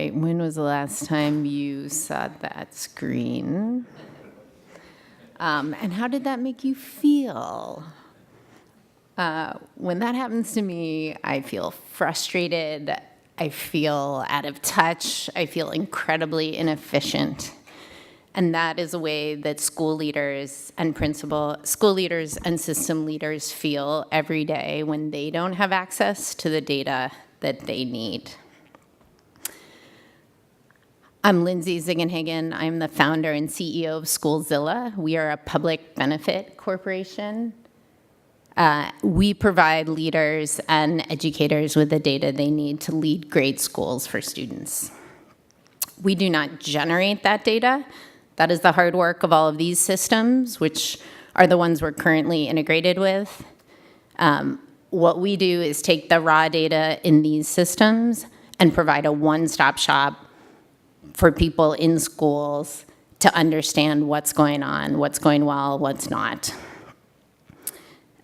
right, when was the last time you saw that screen? And how did that make you feel? When that happens to me, I feel frustrated, I feel out of touch, I feel incredibly inefficient. And that is a way that school leaders and system leaders feel every day when they don't have access to the data that they need. I'm Lindsay Ziegenhagen. I'm the founder and CEO of Schoolzilla. We are a public benefit corporation. We provide leaders and educators with the data they need to lead great schools for students. We do not generate that data. That is the hard work of all of these systems, which are the ones we're currently integrated with. What we do is take the raw data in these systems and provide a one-stop shop for people in schools to understand what's going on, what's going well, what's not.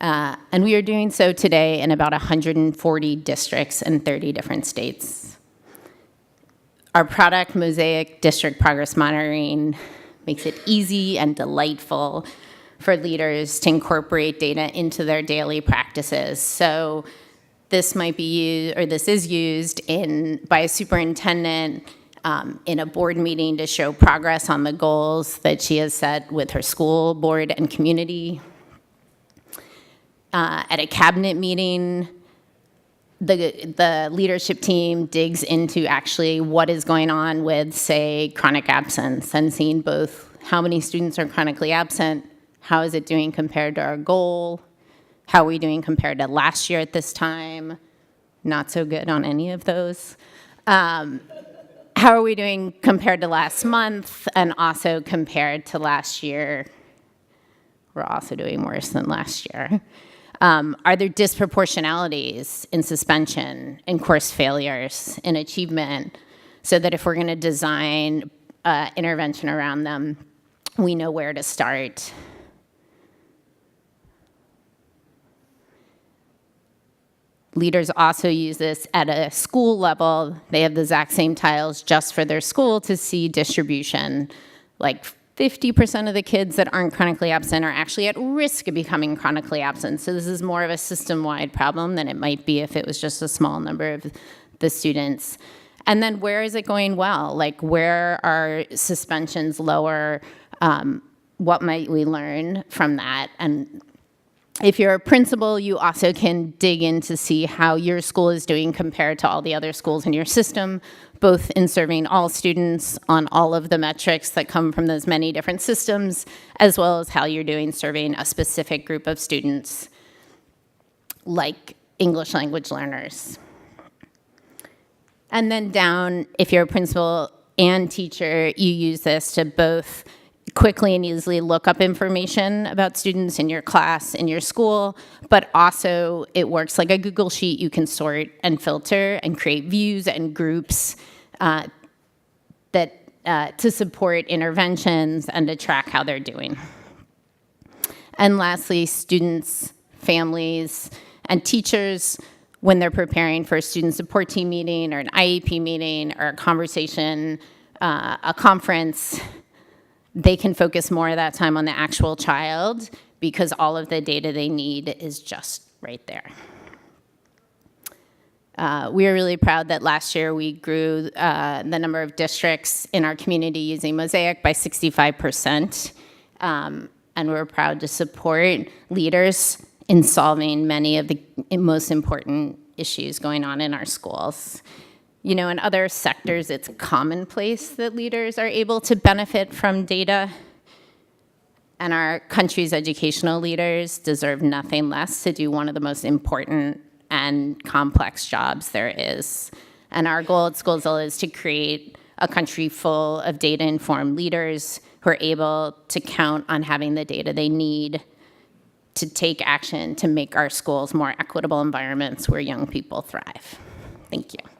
And we are doing so today in about 140 districts in 30 different states. Our product, Mosaic District Progress Monitoring, makes it easy and delightful for leaders to incorporate data into their daily practices. So this might be used, or this is used by a superintendent in a board meeting to show progress on the goals that she has set with her school board and community. At a cabinet meeting, the leadership team digs into actually what is going on with, say, chronic absence, and seeing both how many students are chronically absent, how is it doing compared to our goal, how are we doing compared to last year at this time, not so good on any of those. How are we doing compared to last month, and also compared to last year? We're also doing worse than last year. Are there disproportionalities in suspension, in course failures, in achievement, so that if we're going to design intervention around them, we know where to start? Leaders also use this at a school level. They have the exact same tiles just for their school to see distribution. Like 50% of the kids that aren't chronically absent are actually at risk of becoming chronically absent. So this is more of a system-wide problem than it might be if it was just a small number of the students. And then where is it going well? Like, where are suspensions lower? What might we learn from that? And if you're a principal, you also can dig in to see how your school is doing compared to all the other schools in your system, both in serving all students on all of the metrics that come from those many different systems, as well as how you're doing serving a specific group of students, like English language learners. And then down, if you're a principal and teacher, you use this to both quickly and easily look up information about students in your class, in your school, but also it works like a Google Sheet. You can sort and filter and create views and groups to support interventions and to track how they're doing. And lastly, students, families, and teachers, when they're preparing for a student support team meeting or an IEP meeting or a conversation, a conference, they can focus more of that time on the actual child because all of the data they need is just right there. We are really proud that last year we grew the number of districts in our community using Mosaic by 65%. And we're proud to support leaders in solving many of the most important issues going on in our schools. You know, in other sectors, it's commonplace that leaders are able to benefit from data. And our country's educational leaders deserve nothing less to do one of the most important and complex jobs there is. And our goal at Schoolzilla is to create a country full of data-informed leaders who are able to count on having the data they need to take action to make our schools more equitable environments where young people thrive. Thank you.